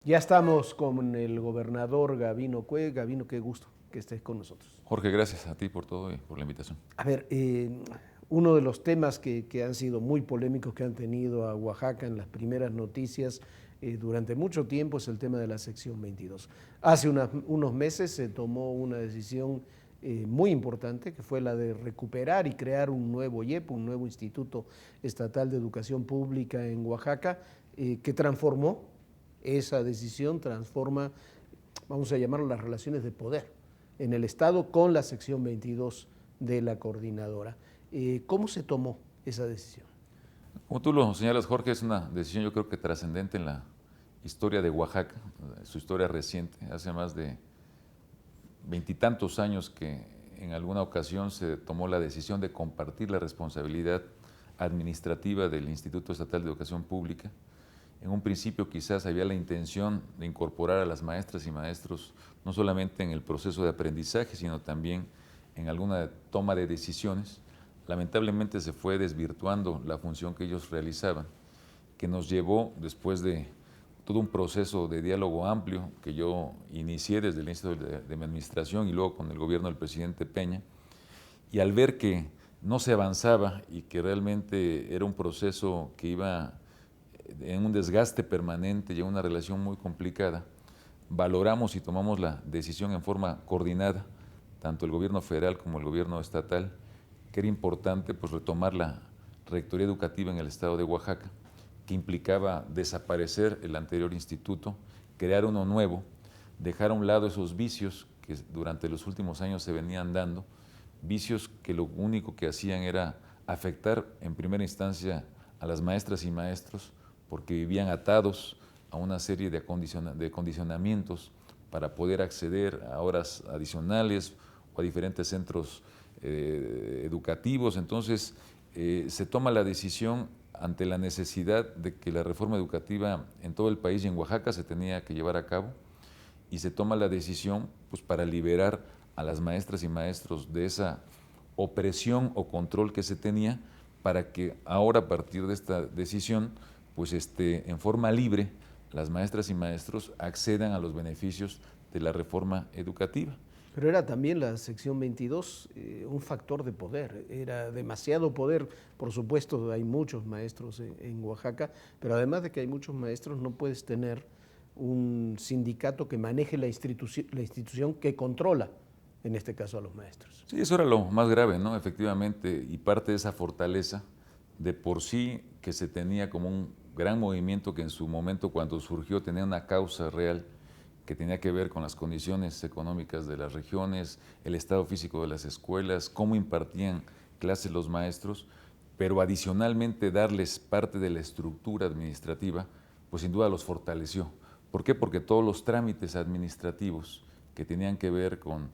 Ya estamos con el gobernador Gavino Cue. Gavino, qué gusto que estés con nosotros. Jorge, gracias a ti por todo y por la invitación. A ver, uno de los temas que han sido muy polémicos que han tenido a Oaxaca en las primeras noticias durante mucho tiempo es el tema de la sección 22. Hace unos meses se tomó una decisión muy importante, que fue la de recuperar y crear un nuevo IEP, un nuevo Instituto Estatal de Educación Pública en Oaxaca, que transformó esa decisión, transforma, vamos a llamarlo, las relaciones de poder en el Estado con la sección 22 de la coordinadora. ¿Cómo se tomó esa decisión? Como tú lo señalas, Jorge, es una decisión yo creo que trascendente en la historia de Oaxaca, su historia reciente. Hace más de veintitantos años que en alguna ocasión se tomó la decisión de compartir la responsabilidad administrativa del Instituto Estatal de Educación Pública. En un principio quizás había la intención de incorporar a las maestras y maestros no solamente en el proceso de aprendizaje, sino también en alguna toma de decisiones. Lamentablemente se fue desvirtuando la función que ellos realizaban, que nos llevó, después de todo un proceso de diálogo amplio que yo inicié desde el inicio de mi administración y luego con el gobierno del presidente Peña, y al ver que no se avanzaba y que realmente era un proceso que iba en un desgaste permanente y en una relación muy complicada, valoramos y tomamos la decisión en forma coordinada, tanto el gobierno federal como el gobierno estatal, que era importante pues, retomar la rectoría educativa en el estado de Oaxaca, que implicaba desaparecer el anterior instituto, crear uno nuevo, dejar a un lado esos vicios que durante los últimos años se venían dando, vicios que lo único que hacían era afectar en primera instancia a las maestras y maestros, porque vivían atados a una serie de condicionamientos para poder acceder a horas adicionales o a diferentes centros educativos. Entonces, se toma la decisión ante la necesidad de que la reforma educativa en todo el país y en Oaxaca se tenía que llevar a cabo, y se toma la decisión pues, para liberar a las maestras y maestros de esa opresión o control que se tenía, para que ahora, a partir de esta decisión, pues en forma libre, las maestras y maestros accedan a los beneficios de la reforma educativa. Pero era también la sección 22 un factor de poder, era demasiado poder. Por supuesto, hay muchos maestros en Oaxaca, pero además de que hay muchos maestros, no puedes tener un sindicato que maneje la institución que controla, en este caso, a los maestros. Sí, eso era lo más grave, ¿no? Efectivamente, y parte de esa fortaleza de por sí que se tenía como un gran movimiento que en su momento, cuando surgió, tenía una causa real que tenía que ver con las condiciones económicas de las regiones, el estado físico de las escuelas, cómo impartían clases los maestros, pero adicionalmente darles parte de la estructura administrativa, pues sin duda los fortaleció. ¿Por qué? Porque todos los trámites administrativos que tenían que ver con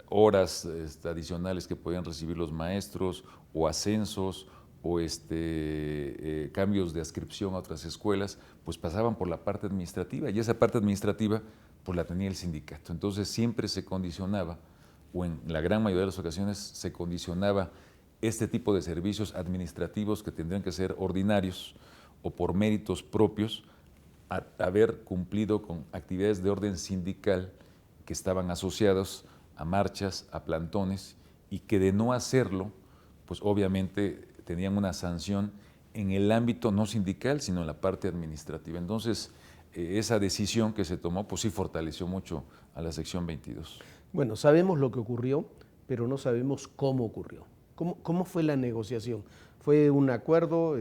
horas adicionales que podían recibir los maestros, o ascensos, o cambios de adscripción a otras escuelas, pues pasaban por la parte administrativa, y esa parte administrativa pues la tenía el sindicato. Entonces siempre se condicionaba, o en la gran mayoría de las ocasiones se condicionaba este tipo de servicios administrativos que tendrían que ser ordinarios o por méritos propios, a haber cumplido con actividades de orden sindical que estaban asociados a marchas, a plantones, y que de no hacerlo, pues obviamente tenían una sanción en el ámbito no sindical, sino en la parte administrativa. Entonces, esa decisión que se tomó, pues sí fortaleció mucho a la sección 22. Bueno, sabemos lo que ocurrió, pero no sabemos cómo ocurrió. ¿Cómo fue la negociación? Fue un acuerdo,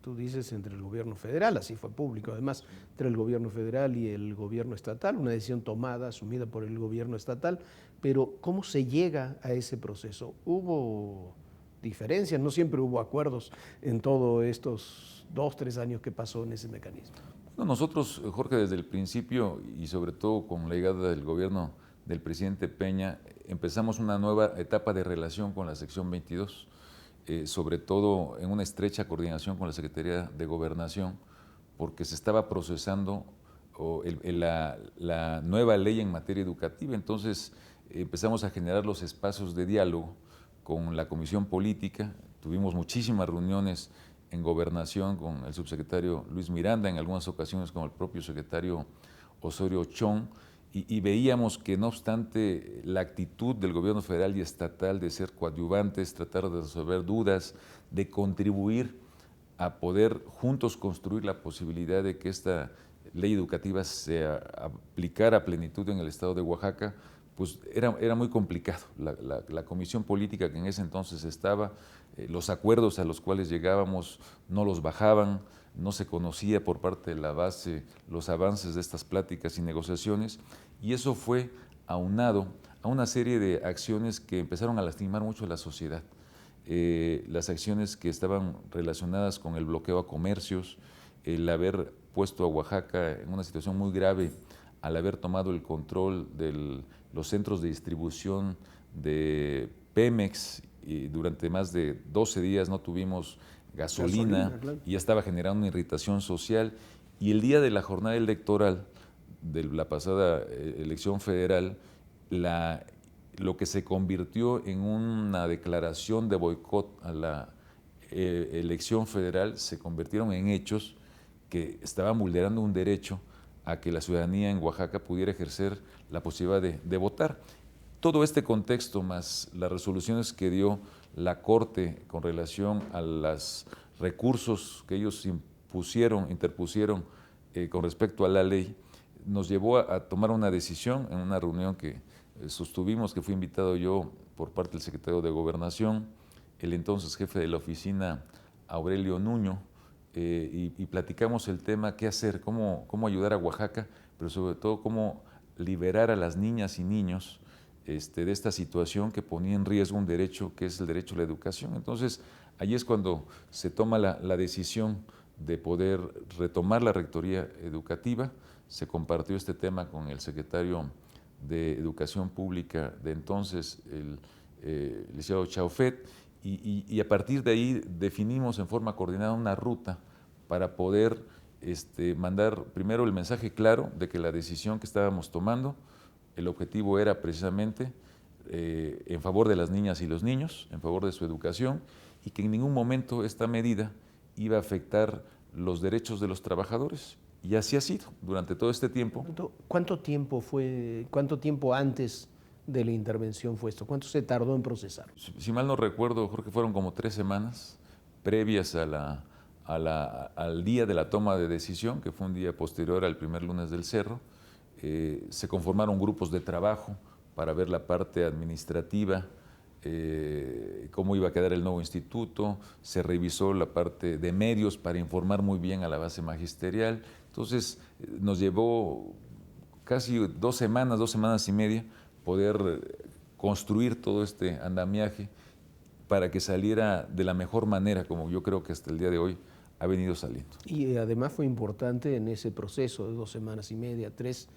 tú dices, entre el gobierno federal, así fue público además, entre el gobierno federal y el gobierno estatal, una decisión tomada, asumida por el gobierno estatal, pero ¿cómo se llega a ese proceso? ¿Hubo diferencias? No siempre hubo acuerdos en todos estos 2, 3 años que pasó en ese mecanismo. Bueno, nosotros, Jorge, desde el principio y sobre todo con la llegada del gobierno del presidente Peña, empezamos una nueva etapa de relación con la sección 22, sobre todo en una estrecha coordinación con la Secretaría de Gobernación, porque se estaba procesando la nueva ley en materia educativa. Entonces empezamos a generar los espacios de diálogo con la Comisión Política, tuvimos muchísimas reuniones en Gobernación con el subsecretario Luis Miranda, en algunas ocasiones con el propio secretario Osorio Chong, y veíamos que no obstante la actitud del gobierno federal y estatal de ser coadyuvantes, tratar de resolver dudas, de contribuir a poder juntos construir la posibilidad de que esta ley educativa se aplicara a plenitud en el estado de Oaxaca, pues era muy complicado. La comisión política que en ese entonces estaba, los acuerdos a los cuales llegábamos no los bajaban, no se conocía por parte de la base los avances de estas pláticas y negociaciones, y eso fue aunado a una serie de acciones que empezaron a lastimar mucho a la sociedad. Las acciones que estaban relacionadas con el bloqueo a comercios, el haber puesto a Oaxaca en una situación muy grave al haber tomado el control de los centros de distribución de Pemex, y durante más de 12 días no tuvimos gasolina, claro. Y ya estaba generando una irritación social, y el día de la jornada electoral de la pasada elección federal, lo que se convirtió en una declaración de boicot a la elección federal se convirtieron en hechos que estaban vulnerando un derecho a que la ciudadanía en Oaxaca pudiera ejercer la posibilidad de votar. Todo este contexto, más las resoluciones que dio la Corte con relación a los recursos que ellos interpusieron con respecto a la ley, nos llevó a tomar una decisión en una reunión que sostuvimos, que fui invitado yo por parte del secretario de Gobernación, el entonces jefe de la oficina, Aurelio Nuño, y platicamos el tema, qué hacer, cómo ayudar a Oaxaca, pero sobre todo cómo liberar a las niñas y niños de esta situación que ponía en riesgo un derecho que es el derecho a la educación. Entonces, allí es cuando se toma la decisión de poder retomar la rectoría educativa. Se compartió este tema con el secretario de Educación Pública de entonces, el licenciado Chaufet, y a partir de ahí definimos en forma coordinada una ruta para poder mandar primero el mensaje claro de que la decisión que estábamos tomando, el objetivo era precisamente en favor de las niñas y los niños, en favor de su educación, y que en ningún momento esta medida iba a afectar los derechos de los trabajadores. Y así ha sido durante todo este tiempo. ¿Cuánto tiempo antes de la intervención fue esto? ¿Cuánto se tardó en procesar? Si mal no recuerdo, Jorge, fueron como 3 semanas previas al día de la toma de decisión, que fue un día posterior al primer lunes del Cerro. Se conformaron grupos de trabajo para ver la parte administrativa, cómo iba a quedar el nuevo instituto, se revisó la parte de medios para informar muy bien a la base magisterial. Entonces nos llevó casi 2 semanas y media, poder construir todo este andamiaje para que saliera de la mejor manera, como yo creo que hasta el día de hoy ha venido saliendo. Y además fue importante en ese proceso de 2 semanas y media, 3,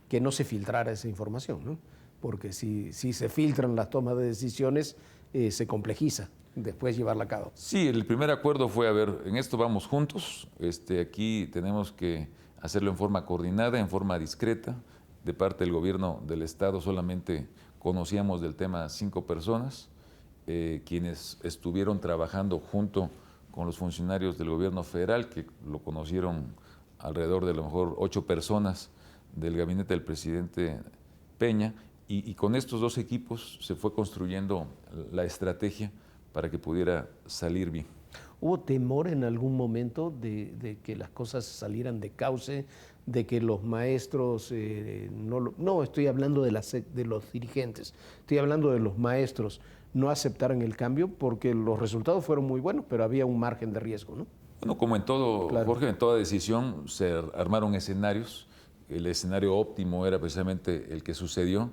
que no se filtrara esa información, ¿no? Porque si se filtran las tomas de decisiones, se complejiza después llevarla a cabo. Sí, el primer acuerdo fue, a ver, en esto vamos juntos, aquí tenemos que hacerlo en forma coordinada, en forma discreta. De parte del gobierno del Estado solamente conocíamos del tema 5 personas, quienes estuvieron trabajando junto con los funcionarios del gobierno federal, que lo conocieron alrededor de a lo mejor 8 personas del gabinete del presidente Peña, y con estos 2 equipos se fue construyendo la estrategia para que pudiera salir bien. ¿Hubo temor en algún momento de que las cosas salieran de cauce, de que los maestros, no estoy hablando de los dirigentes, estoy hablando de los maestros, no aceptaran el cambio? Porque los resultados fueron muy buenos, pero había un margen de riesgo, ¿no? Bueno, como en todo, claro. Jorge, en toda decisión se armaron escenarios. El escenario óptimo era precisamente el que sucedió,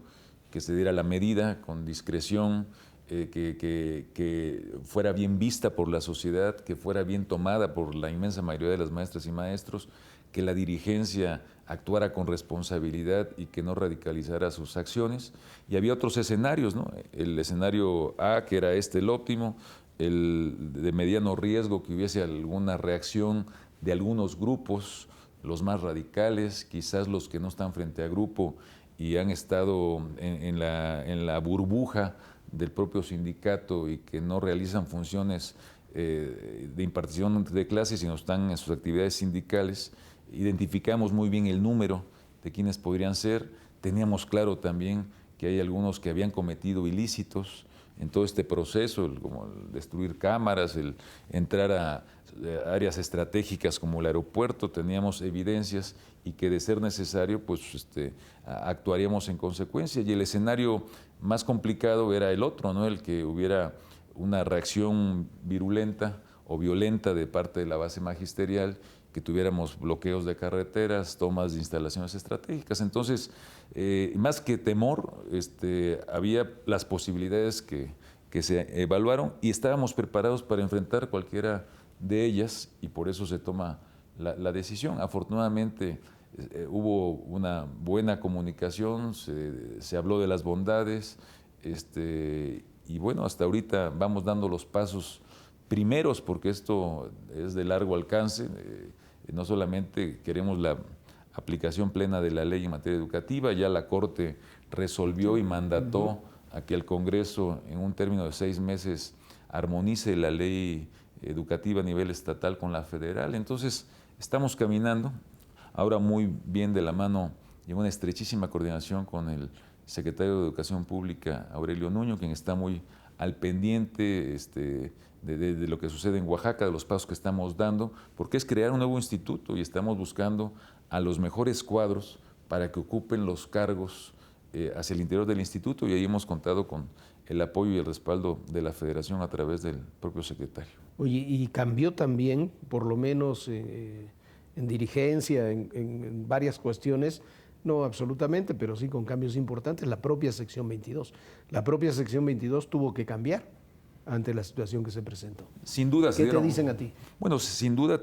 que se diera la medida con discreción, que fuera bien vista por la sociedad, que fuera bien tomada por la inmensa mayoría de las maestras y maestros, que la dirigencia actuara con responsabilidad y que no radicalizara sus acciones. Y había otros escenarios, ¿no? El escenario A, que era el óptimo, el de mediano riesgo, que hubiese alguna reacción de algunos grupos, los más radicales, quizás los que no están frente a grupo y han estado en la burbuja del propio sindicato y que no realizan funciones de impartición de clases, sino están en sus actividades sindicales. Identificamos muy bien el número de quienes podrían ser. Teníamos claro también que hay algunos que habían cometido ilícitos en todo este proceso, como el destruir cámaras, el entrar a áreas estratégicas como el aeropuerto. Teníamos evidencias y que de ser necesario, pues actuaríamos en consecuencia. Y el escenario más complicado era el otro, ¿no? El que hubiera una reacción virulenta o violenta de parte de la base magisterial, que tuviéramos bloqueos de carreteras, tomas de instalaciones estratégicas. Entonces, más que temor, había las posibilidades que se evaluaron y estábamos preparados para enfrentar cualquiera de ellas, y por eso se toma la decisión. Afortunadamente, hubo una buena comunicación, se habló de las bondades, y bueno, hasta ahorita vamos dando los pasos primeros, porque esto es de largo alcance. No solamente queremos la aplicación plena de la ley en materia educativa, ya la Corte resolvió y mandató a que el Congreso en un término de 6 meses armonice la ley educativa a nivel estatal con la federal. Entonces estamos caminando ahora muy bien de la mano y en una estrechísima coordinación con el secretario de Educación Pública, Aurelio Nuño, quien está muy al pendiente de lo que sucede en Oaxaca, de los pasos que estamos dando, porque es crear un nuevo instituto y estamos buscando a los mejores cuadros para que ocupen los cargos hacia el interior del instituto, y ahí hemos contado con el apoyo y el respaldo de la Federación a través del propio secretario. Oye, y cambió también, por lo menos en dirigencia, en varias cuestiones, no absolutamente, pero sí con cambios importantes, la propia sección 22. La propia sección 22 tuvo que cambiar ante la situación que se presentó. Sin duda. ¿Qué te dicen a ti? Bueno, sin duda,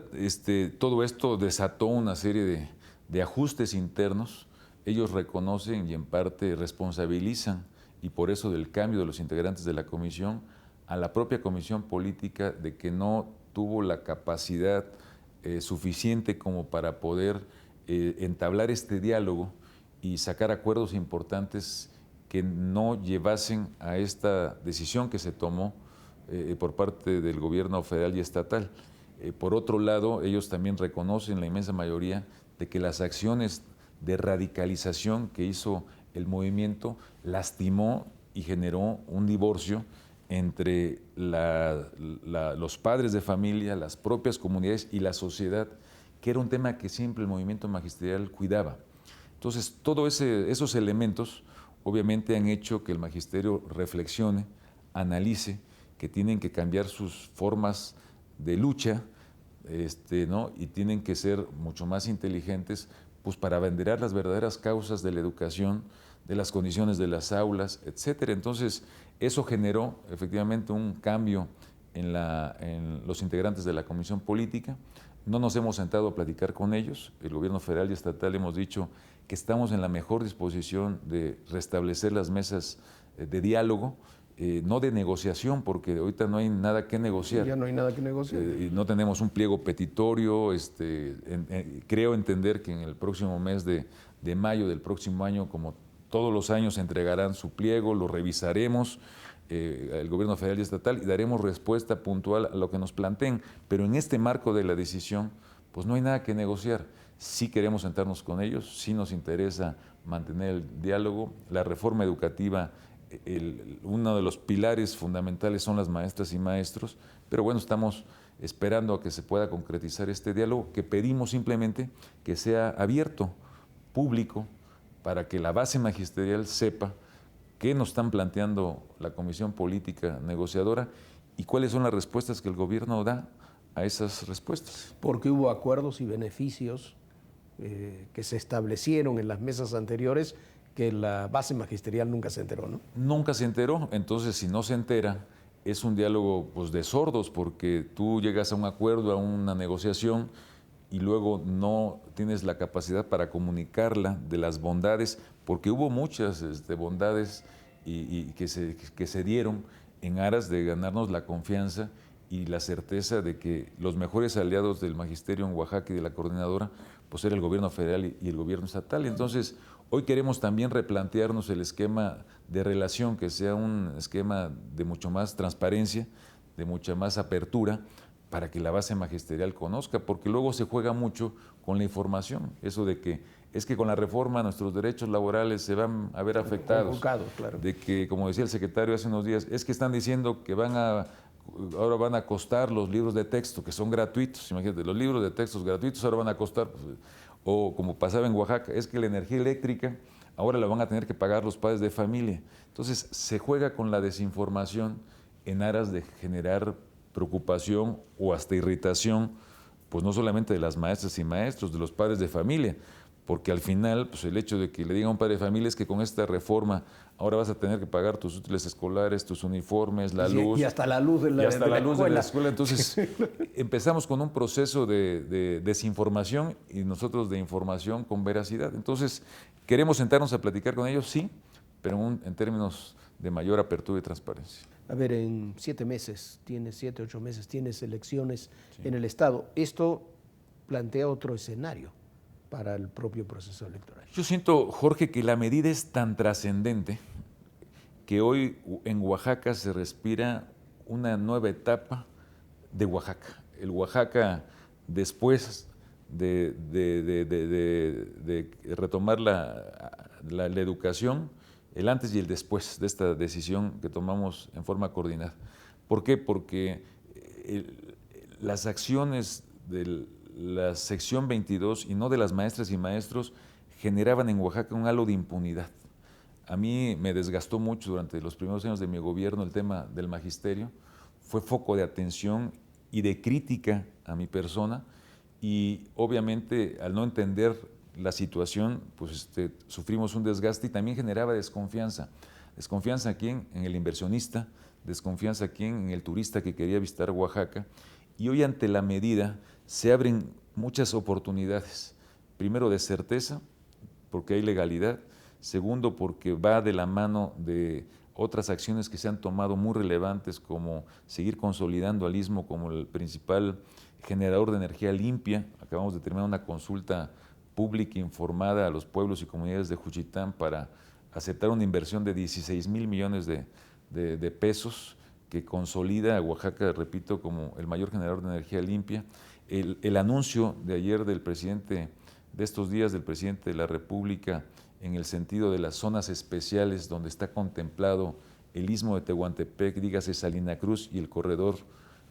todo esto desató una serie de ajustes internos. Ellos reconocen y en parte responsabilizan, y por eso del cambio de los integrantes de la comisión, a la propia comisión política, de que no tuvo la capacidad suficiente como para poder entablar este diálogo y sacar acuerdos importantes que no llevasen a esta decisión que se tomó por parte del gobierno federal y estatal. Por otro lado, ellos también reconocen, la inmensa mayoría, de que las acciones de radicalización que hizo el movimiento lastimó y generó un divorcio entre los padres de familia, las propias comunidades y la sociedad, que era un tema que siempre el movimiento magisterial cuidaba. Entonces, todos esos elementos obviamente han hecho que el magisterio reflexione, analice, que tienen que cambiar sus formas de lucha, ¿no? Y tienen que ser mucho más inteligentes, pues, para abanderar las verdaderas causas de la educación, de las condiciones de las aulas, etcétera. Entonces, eso generó efectivamente un cambio en los integrantes de la Comisión Política. No nos hemos sentado a platicar con ellos. El gobierno federal y estatal hemos dicho que estamos en la mejor disposición de restablecer las mesas de diálogo, no de negociación, porque ahorita no hay nada que negociar. Ya no hay nada que negociar. Y no tenemos un pliego petitorio. Creo entender que en el próximo mes de mayo del próximo año, como todos los años, entregarán su pliego, lo revisaremos, el gobierno federal y estatal, y daremos respuesta puntual a lo que nos planteen. Pero en este marco de la decisión, pues no hay nada que negociar. Sí queremos sentarnos con ellos, sí nos interesa mantener el diálogo. La reforma educativa, uno de los pilares fundamentales son las maestras y maestros, pero bueno, estamos esperando a que se pueda concretizar este diálogo, que pedimos simplemente que sea abierto, público, para que la base magisterial sepa qué nos están planteando la Comisión Política Negociadora y cuáles son las respuestas que el gobierno da a esas respuestas. Porque hubo acuerdos y beneficios que se establecieron en las mesas anteriores que la base magisterial nunca se enteró, ¿no? Nunca se enteró. Entonces, si no se entera, es un diálogo, pues, de sordos, porque tú llegas a un acuerdo, a una negociación, y luego no tienes la capacidad para comunicarla, de las bondades, porque hubo muchas bondades y que se dieron en aras de ganarnos la confianza y la certeza de que los mejores aliados del magisterio en Oaxaca y de la coordinadora, pues, era el gobierno federal y el gobierno estatal. Entonces, hoy queremos también replantearnos el esquema de relación, que sea un esquema de mucho más transparencia, de mucha más apertura para que la base magisterial conozca, porque luego se juega mucho con la información, eso de que es que con la reforma nuestros derechos laborales se van a ver afectados, claro. de que, como decía el secretario hace unos días, es que están diciendo que ahora van a costar los libros de texto, que son gratuitos, imagínate, los libros de textos gratuitos ahora van a costar, pues, o como pasaba en Oaxaca, es que la energía eléctrica ahora la van a tener que pagar los padres de familia. Entonces se juega con la desinformación en aras de generar preocupación o hasta irritación, pues no solamente de las maestras y maestros, de los padres de familia, porque al final, pues el hecho de que le diga a un padre de familia es que con esta reforma ahora vas a tener que pagar tus útiles escolares, tus uniformes, la luz. Y hasta la luz de la, y hasta de la la luz escuela. de la escuela. Entonces, empezamos con un proceso de desinformación y nosotros de información con veracidad. Entonces, ¿queremos sentarnos a platicar con ellos? Sí, pero en términos de mayor apertura y transparencia. A ver, en 7 meses, 8 meses, tienes elecciones en el Estado. Esto plantea otro escenario para el propio proceso electoral. Yo siento, Jorge, que la medida es tan trascendente que hoy en Oaxaca se respira una nueva etapa de Oaxaca. El Oaxaca, después de retomar la educación, el antes y el después de esta decisión que tomamos en forma coordinada. ¿Por qué? Porque las acciones de la sección 22 y no de las maestras y maestros generaban en Oaxaca un halo de impunidad. A mí me desgastó mucho durante los primeros años de mi gobierno el tema del magisterio, fue foco de atención y de crítica a mi persona y obviamente al no entender la situación, pues sufrimos un desgaste y también generaba desconfianza. Desconfianza aquí en el inversionista, desconfianza aquí en el turista que quería visitar Oaxaca y hoy ante la medida se abren muchas oportunidades. Primero de certeza, porque hay legalidad. Segundo, porque va de la mano de otras acciones que se han tomado muy relevantes, como seguir consolidando al Istmo como el principal generador de energía limpia. Acabamos de terminar una consulta pública informada a los pueblos y comunidades de Juchitán para aceptar una inversión de 16,000 millones de pesos que consolida a Oaxaca, repito, como el mayor generador de energía limpia. El anuncio de ayer del presidente, de estos días del presidente de la República, en el sentido de las zonas especiales donde está contemplado el Istmo de Tehuantepec, dígase Salina Cruz y el corredor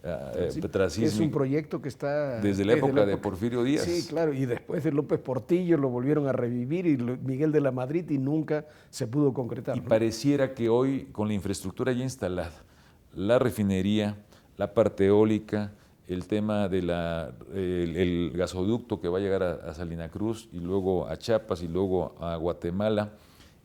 Petrasísmico. Es un proyecto que está desde la época de Porfirio Díaz. Sí, claro, y después de López Portillo lo volvieron a revivir y Miguel de la Madrid y nunca se pudo concretar. Y pareciera que hoy, con la infraestructura ya instalada, la refinería, la parte eólica, el tema de el gasoducto que va a llegar a Salina Cruz y luego a Chiapas y luego a Guatemala,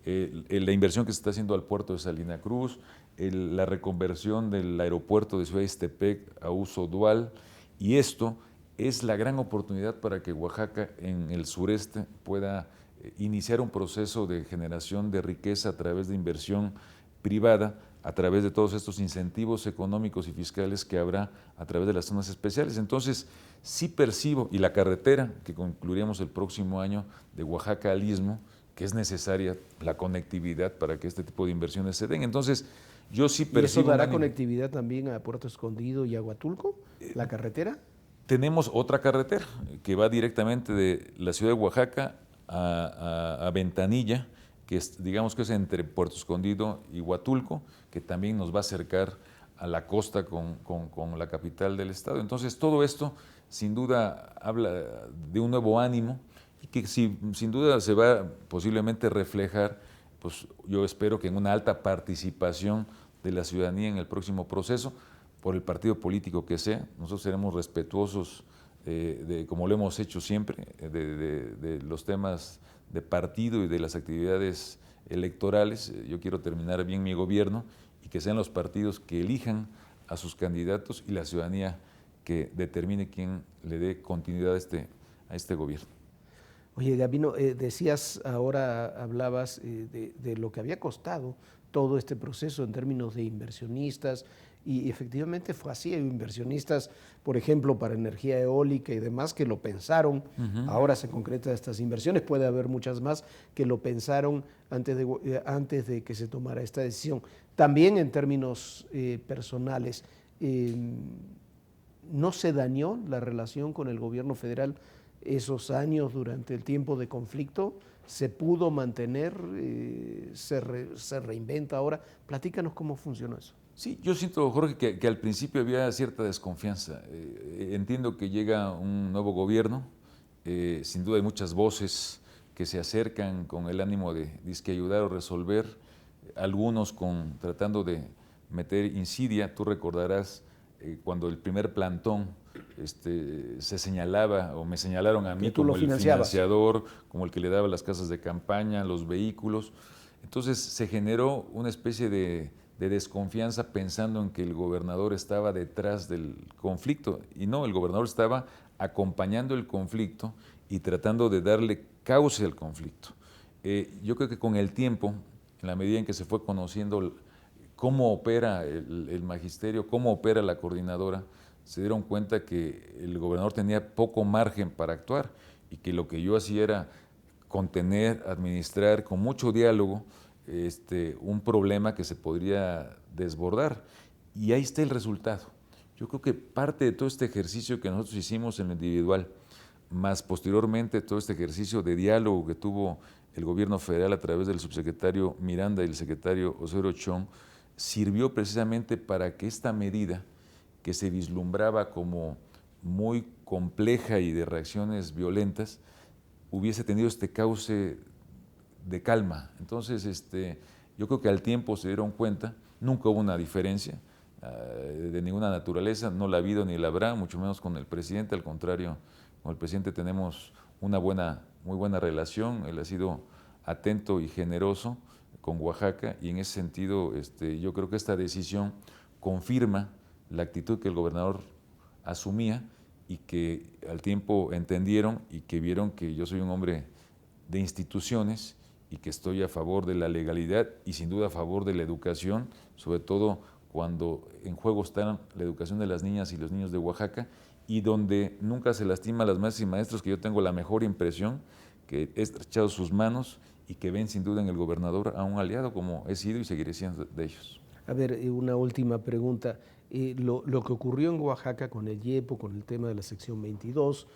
la inversión que se está haciendo al puerto de Salina Cruz, la reconversión del aeropuerto de Ciudad de Ixtepec a uso dual, y esto es la gran oportunidad para que Oaxaca en el sureste pueda iniciar un proceso de generación de riqueza a través de inversión privada, a través de todos estos incentivos económicos y fiscales que habrá a través de las zonas especiales. Entonces, sí percibo, y la carretera que concluiríamos el próximo año de Oaxaca al Istmo, que es necesaria la conectividad para que este tipo de inversiones se den. Entonces, yo sí percibo... ¿Y eso dará conectividad también a Puerto Escondido y a Huatulco, la carretera? Tenemos otra carretera que va directamente de la ciudad de Oaxaca a Ventanilla, que digamos que es entre Puerto Escondido y Huatulco, que también nos va a acercar a la costa con la capital del estado. Entonces, todo esto sin duda habla de un nuevo ánimo y que sin duda se va posiblemente reflejar, pues yo espero que en una alta participación de la ciudadanía en el próximo proceso, por el partido político que sea. Nosotros seremos respetuosos, como lo hemos hecho siempre, de los temas de partido y de las actividades electorales. Yo quiero terminar bien mi gobierno y que sean los partidos que elijan a sus candidatos y la ciudadanía que determine quién le dé continuidad a este gobierno. Oye, Gabino, decías ahora, hablabas de lo que había costado todo este proceso en términos de inversionistas, y efectivamente fue así. Hay inversionistas, por ejemplo, para energía eólica y demás, que lo pensaron. Ahora se concretan estas inversiones. Puede haber muchas más que lo pensaron antes de que se tomara esta decisión. También en términos personales, ¿No se dañó la relación con el gobierno federal esos años durante el tiempo de conflicto? ¿Se pudo mantener? ¿Se reinventa ahora? Platícanos cómo funcionó eso. Sí, yo siento, Jorge, que al principio había cierta desconfianza. Entiendo que llega un nuevo gobierno, sin duda hay muchas voces que se acercan con el ánimo de dizque ayudar o resolver, algunos tratando de meter insidia. Tú recordarás cuando el primer plantón se señalaba, o me señalaron a mí como el financiador, como el que le daba las casas de campaña, los vehículos. Entonces se generó una especie de desconfianza pensando en que el gobernador estaba detrás del conflicto, y no, el gobernador estaba acompañando el conflicto y tratando de darle cauce al conflicto. Yo creo que con el tiempo, en la medida en que se fue conociendo cómo opera el magisterio, cómo opera la coordinadora, se dieron cuenta que el gobernador tenía poco margen para actuar y que lo que yo hacía era contener, administrar con mucho diálogo un problema que se podría desbordar. Y ahí está el resultado. Yo creo que parte de todo este ejercicio que nosotros hicimos en lo individual, más posteriormente todo este ejercicio de diálogo que tuvo el gobierno federal a través del subsecretario Miranda y el secretario Osorio Chong, sirvió precisamente para que esta medida, que se vislumbraba como muy compleja y de reacciones violentas, hubiese tenido este cauce de calma. Entonces, yo creo que al tiempo se dieron cuenta, nunca hubo una diferencia de ninguna naturaleza, no la ha habido ni la habrá, mucho menos con el presidente. Al contrario, con el presidente tenemos una muy buena relación. Él ha sido atento y generoso con Oaxaca, y en ese sentido yo creo que esta decisión confirma la actitud que el gobernador asumía, y que al tiempo entendieron y que vieron que yo soy un hombre de instituciones y que estoy a favor de la legalidad y sin duda a favor de la educación, sobre todo cuando en juego está la educación de las niñas y los niños de Oaxaca, y donde nunca se lastima a las maestras y maestros, que yo tengo la mejor impresión, que he estrechado sus manos y que ven sin duda en el gobernador a un aliado, como he sido y seguiré siendo de ellos. A ver, una última pregunta. Lo que ocurrió en Oaxaca con el IEPO, con el tema de la sección 22,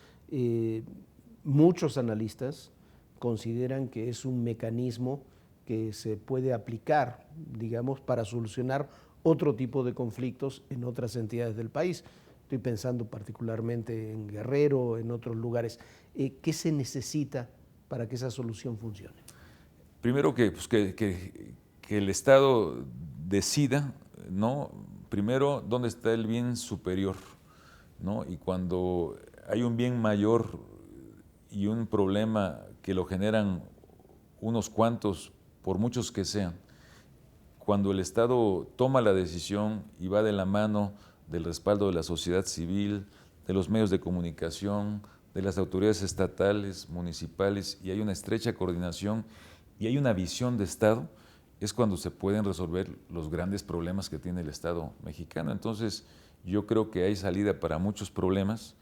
muchos analistas consideran que es un mecanismo que se puede aplicar, digamos, para solucionar otro tipo de conflictos en otras entidades del país. Estoy pensando particularmente en Guerrero, en otros lugares. ¿Qué se necesita para que esa solución funcione? Primero que el Estado decida, ¿no? Primero, dónde está el bien superior, ¿no? Y cuando hay un bien mayor y un problema que lo generan unos cuantos, por muchos que sean, cuando el Estado toma la decisión y va de la mano del respaldo de la sociedad civil, de los medios de comunicación, de las autoridades estatales, municipales, y hay una estrecha coordinación y hay una visión de Estado, es cuando se pueden resolver los grandes problemas que tiene el Estado mexicano. Entonces, yo creo que hay salida para muchos problemas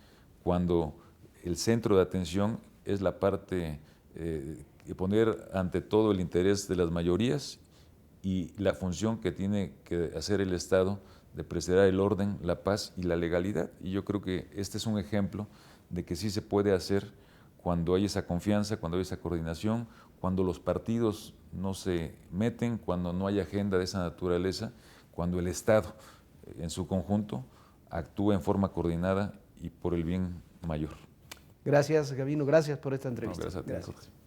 cuando el centro de atención es la parte de poner ante todo el interés de las mayorías y la función que tiene que hacer el Estado de preservar el orden, la paz y la legalidad. Y yo creo que este es un ejemplo de que sí se puede hacer cuando hay esa confianza, cuando hay esa coordinación, cuando los partidos no se meten, cuando no hay agenda de esa naturaleza, cuando el Estado en su conjunto actúa en forma coordinada y por el bien mayor. Gracias, Gabino, gracias por esta entrevista. No, gracias a ti, gracias. Jorge.